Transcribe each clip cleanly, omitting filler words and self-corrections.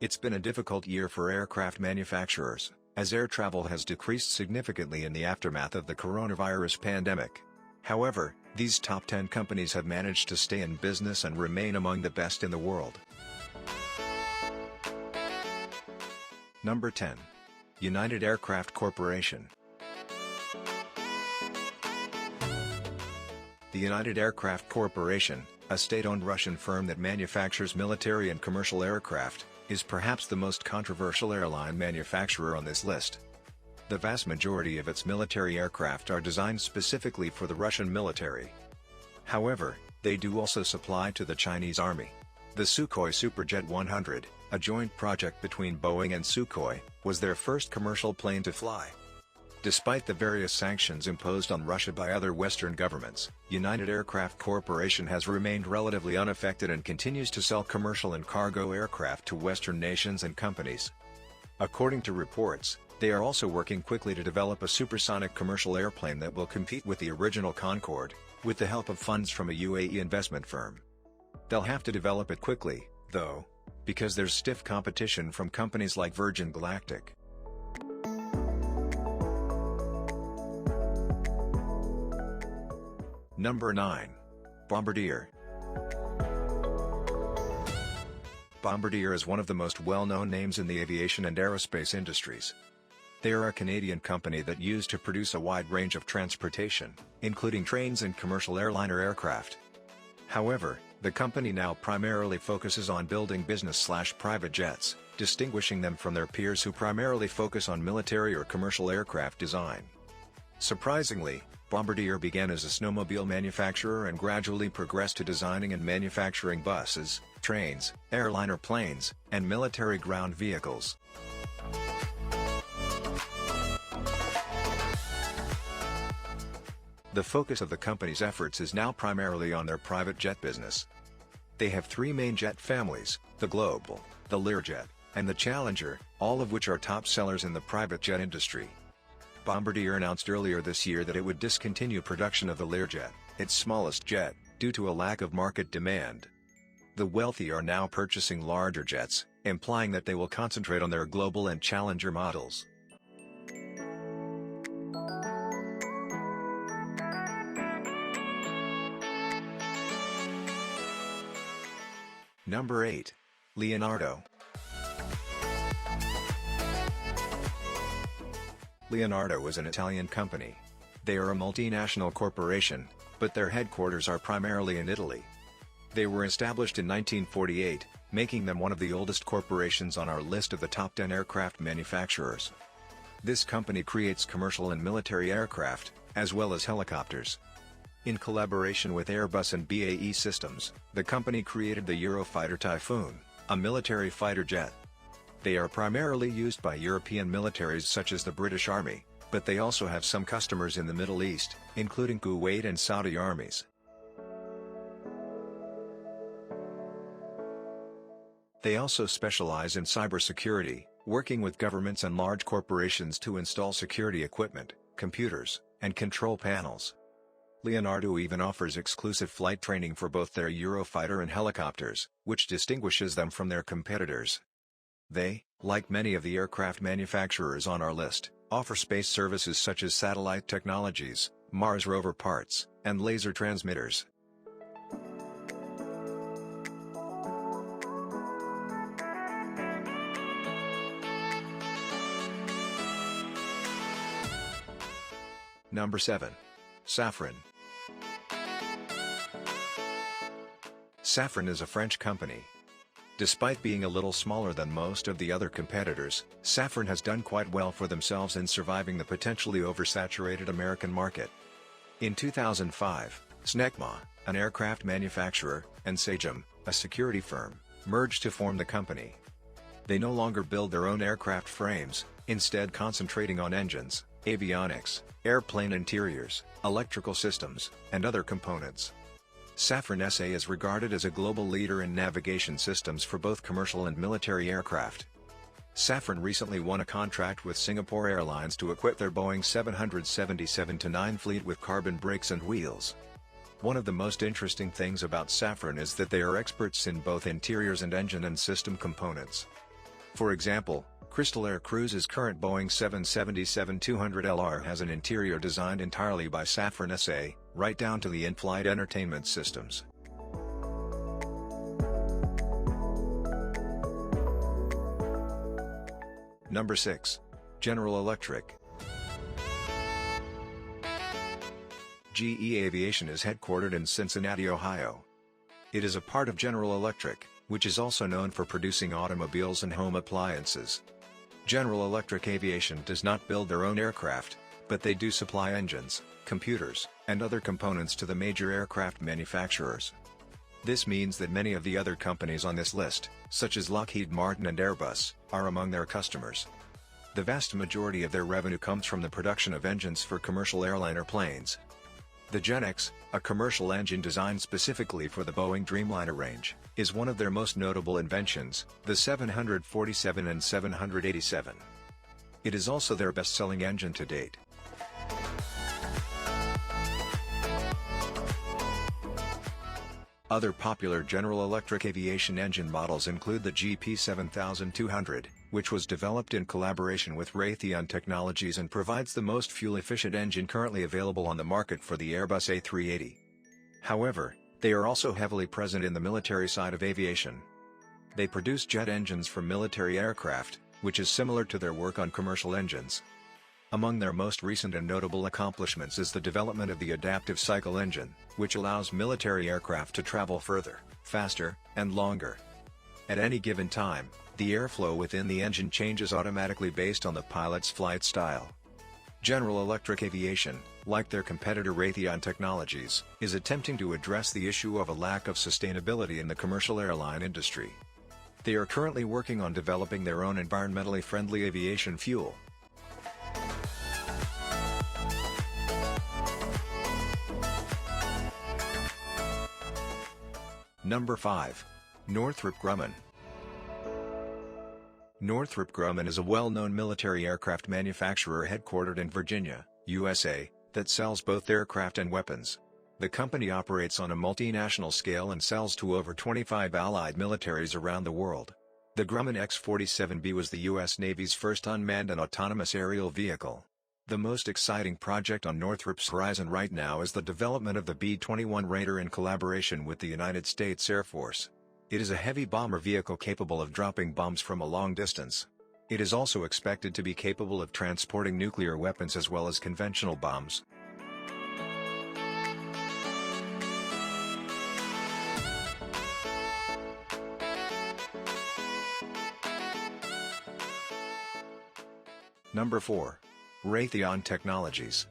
It's been a difficult year for aircraft manufacturers, as air travel has decreased significantly in the aftermath of the coronavirus pandemic. However, these top 10 companies have managed to stay in business and remain among the best in the world. Number 10. United Aircraft Corporation. The United Aircraft Corporation, a state-owned Russian firm that manufactures military and commercial aircraft, is perhaps the most controversial airline manufacturer on this list. The vast majority of its military aircraft are designed specifically for the Russian military. However, they do also supply to the Chinese Army. The Sukhoi Superjet 100, a joint project between Boeing and Sukhoi, was their first commercial plane to fly. Despite the various sanctions imposed on Russia by other Western governments, United Aircraft Corporation has remained relatively unaffected and continues to sell commercial and cargo aircraft to Western nations and companies. According to reports, they are also working quickly to develop a supersonic commercial airplane that will compete with the original Concorde, with the help of funds from a UAE investment firm. They'll have to develop it quickly, though, because there's stiff competition from companies like Virgin Galactic. Number 9. Bombardier. Bombardier is one of the most well-known names in the aviation and aerospace industries. They are a Canadian company that used to produce a wide range of transportation, including trains and commercial airliner aircraft. However, the company now primarily focuses on building business/private jets, distinguishing them from their peers who primarily focus on military or commercial aircraft design. Surprisingly, Bombardier began as a snowmobile manufacturer and gradually progressed to designing and manufacturing buses, trains, airliner planes, and military ground vehicles. The focus of the company's efforts is now primarily on their private jet business. They have three main jet families, the Global, the Learjet, and the Challenger, all of which are top sellers in the private jet industry. Bombardier announced earlier this year that it would discontinue production of the Learjet, its smallest jet, due to a lack of market demand. The wealthy are now purchasing larger jets, implying that they will concentrate on their Global and Challenger models. Number 8. Leonardo. Leonardo is an Italian company. They are a multinational corporation, but their headquarters are primarily in Italy. They were established in 1948, making them one of the oldest corporations on our list of the top 10 aircraft manufacturers. This company creates commercial and military aircraft, as well as helicopters. In collaboration with Airbus and BAE Systems, the company created the Eurofighter Typhoon, a military fighter jet. They are primarily used by European militaries such as the British Army, but they also have some customers in the Middle East, including Kuwait and Saudi armies. They also specialize in cybersecurity, working with governments and large corporations to install security equipment, computers, and control panels. Leonardo even offers exclusive flight training for both their Eurofighter and helicopters, which distinguishes them from their competitors. They, like many of the aircraft manufacturers on our list, offer space services such as satellite technologies, Mars rover parts, and laser transmitters. Number 7. Safran. Safran is a French company. Despite being a little smaller than most of the other competitors, Safran has done quite well for themselves in surviving the potentially oversaturated American market. In 2005, Snecma, an aircraft manufacturer, and Sagem, a security firm, merged to form the company. They no longer build their own aircraft frames, instead concentrating on engines, avionics, airplane interiors, electrical systems, and other components. Safran SA is regarded as a global leader in navigation systems for both commercial and military aircraft. Safran recently won a contract with Singapore Airlines to equip their Boeing 777-9 fleet with carbon brakes and wheels. One of the most interesting things about Safran is that they are experts in both interiors and engine and system components. For example, Crystal Air Cruise's current Boeing 777-200LR has an interior designed entirely by Safran SA, right down to the in-flight entertainment systems. Number 6. General Electric. GE Aviation is headquartered in Cincinnati, Ohio. It is a part of General Electric, which is also known for producing automobiles and home appliances. General Electric Aviation does not build their own aircraft, but they do supply engines, computers, and other components to the major aircraft manufacturers. This means that many of the other companies on this list, such as Lockheed Martin and Airbus, are among their customers. The vast majority of their revenue comes from the production of engines for commercial airliner planes. The GEnx, a commercial engine designed specifically for the Boeing Dreamliner range, is one of their most notable inventions, the 747 and 787. It is also their best-selling engine to date. Other popular General Electric aviation engine models include the GP7200, which was developed in collaboration with Raytheon Technologies and provides the most fuel-efficient engine currently available on the market for the Airbus A380. However, they are also heavily present in the military side of aviation. They produce jet engines for military aircraft, which is similar to their work on commercial engines. Among their most recent and notable accomplishments is the development of the adaptive cycle engine, which allows military aircraft to travel further, faster, and longer. At any given time, the airflow within the engine changes automatically based on the pilot's flight style. General Electric Aviation, like their competitor Raytheon Technologies, is attempting to address the issue of a lack of sustainability in the commercial airline industry. They are currently working on developing their own environmentally friendly aviation fuel. Number 5. Northrop Grumman. Northrop Grumman is a well-known military aircraft manufacturer headquartered in Virginia, USA, that sells both aircraft and weapons. The company operates on a multinational scale and sells to over 25 allied militaries around the world. The Grumman X-47B was the U.S. Navy's first unmanned and autonomous aerial vehicle. The most exciting project on Northrop's horizon right now is the development of the B-21 Raider in collaboration with the United States Air Force. It is a heavy bomber vehicle capable of dropping bombs from a long distance. It is also expected to be capable of transporting nuclear weapons as well as conventional bombs. Number 4. Raytheon Technologies.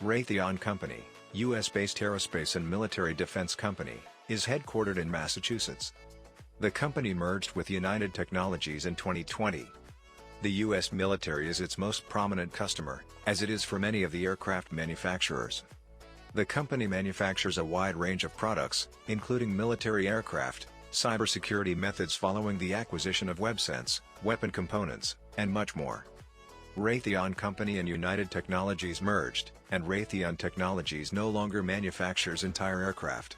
Raytheon Company, U.S.-based aerospace and military defense company, is headquartered in Massachusetts. The company merged with United Technologies in 2020. The U.S. military is its most prominent customer, as it is for many of the aircraft manufacturers. The company manufactures a wide range of products, including military aircraft, cybersecurity methods following the acquisition of WebSense, weapon components, and much more. Raytheon Company and United Technologies merged, and Raytheon Technologies no longer manufactures entire aircraft.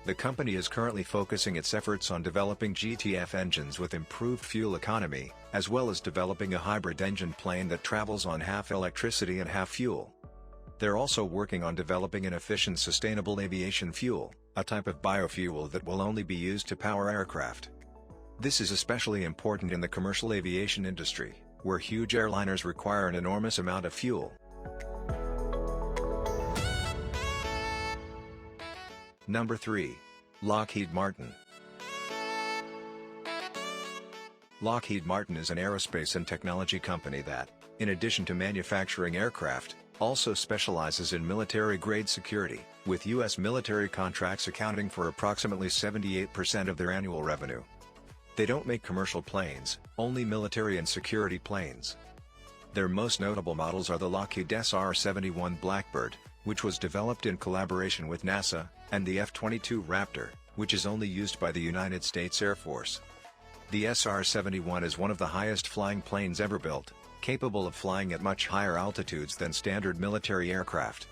The company is currently focusing its efforts on developing GTF engines with improved fuel economy, as well as developing a hybrid engine plane that travels on half electricity and half fuel. They're also working on developing an efficient sustainable aviation fuel, a type of biofuel that will only be used to power aircraft. This is especially important in the commercial aviation industry, where huge airliners require an enormous amount of fuel. Number 3. Lockheed Martin. Lockheed Martin is an aerospace and technology company that, in addition to manufacturing aircraft, also specializes in military-grade security, with U.S. military contracts accounting for approximately 78% of their annual revenue. They don't make commercial planes, only military and security planes. Their most notable models are the Lockheed SR-71 Blackbird, which was developed in collaboration with NASA, and the F-22 Raptor, which is only used by the United States Air Force. The SR-71 is one of the highest flying planes ever built, capable of flying at much higher altitudes than standard military aircraft.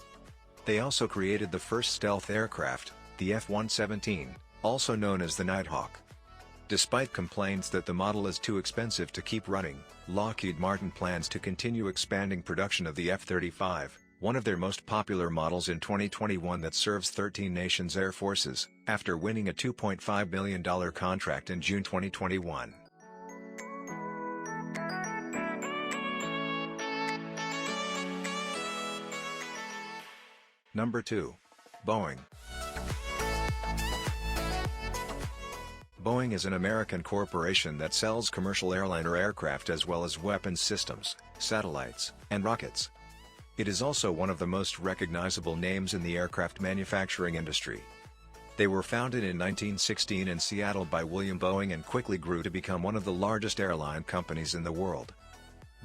They also created the first stealth aircraft, the F-117, also known as the Nighthawk. Despite complaints that the model is too expensive to keep running, Lockheed Martin plans to continue expanding production of the F-35, one of their most popular models in 2021 that serves 13 nations' air forces, after winning a $2.5 billion contract in June 2021. Number 2. Boeing. Boeing is an American corporation that sells commercial airliner aircraft as well as weapons systems, satellites, and rockets. It is also one of the most recognizable names in the aircraft manufacturing industry. They were founded in 1916 in Seattle by William Boeing and quickly grew to become one of the largest airline companies in the world.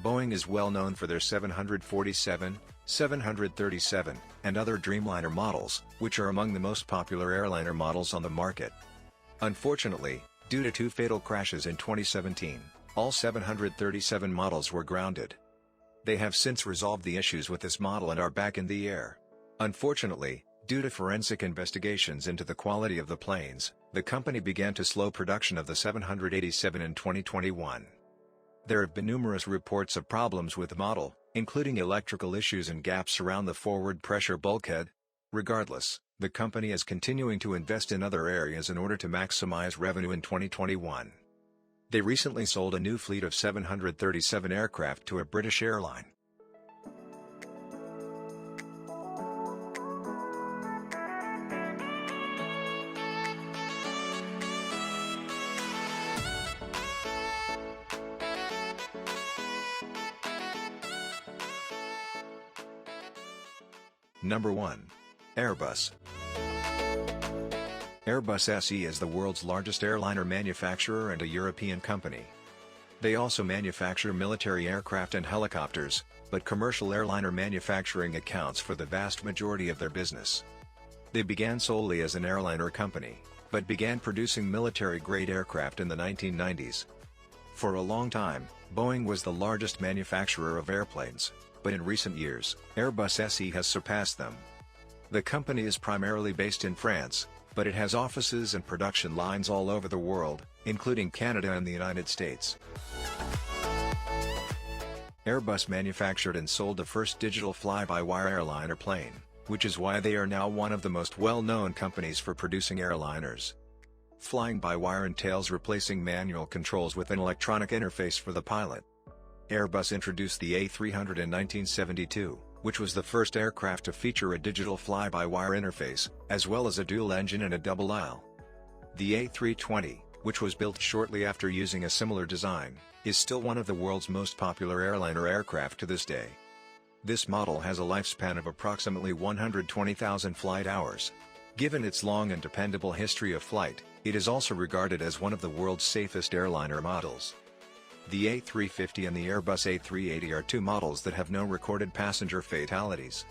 Boeing is well known for their 747, 737, and other Dreamliner models, which are among the most popular airliner models on the market. Unfortunately, due to 2 fatal crashes in 2017, all 737 models were grounded. They have since resolved the issues with this model and are back in the air. Unfortunately, due to forensic investigations into the quality of the planes, the company began to slow production of the 787 in 2021. There have been numerous reports of problems with the model, including electrical issues and gaps around the forward pressure bulkhead. Regardless, the company is continuing to invest in other areas in order to maximize revenue in 2021. They recently sold a new fleet of 737 aircraft to a British airline. Number 1. Airbus. Airbus SE is the world's largest airliner manufacturer and a European company. They also manufacture military aircraft and helicopters, but commercial airliner manufacturing accounts for the vast majority of their business. They began solely as an airliner company, but began producing military-grade aircraft in the 1990s. For a long time, Boeing was the largest manufacturer of airplanes, but in recent years, Airbus SE has surpassed them. The company is primarily based in France, but it has offices and production lines all over the world, including Canada and the United States. Airbus manufactured and sold the first digital fly-by-wire airliner plane, which is why they are now one of the most well-known companies for producing airliners. Flying by wire entails replacing manual controls with an electronic interface for the pilot. Airbus introduced the A300 in 1972, which was the first aircraft to feature a digital fly-by-wire interface, as well as a dual engine and a double aisle. The A320, which was built shortly after using a similar design, is still one of the world's most popular airliner aircraft to this day. This model has a lifespan of approximately 120,000 flight hours. Given its long and dependable history of flight, it is also regarded as one of the world's safest airliner models. The A350 and the Airbus A380 are 2 models that have no recorded passenger fatalities.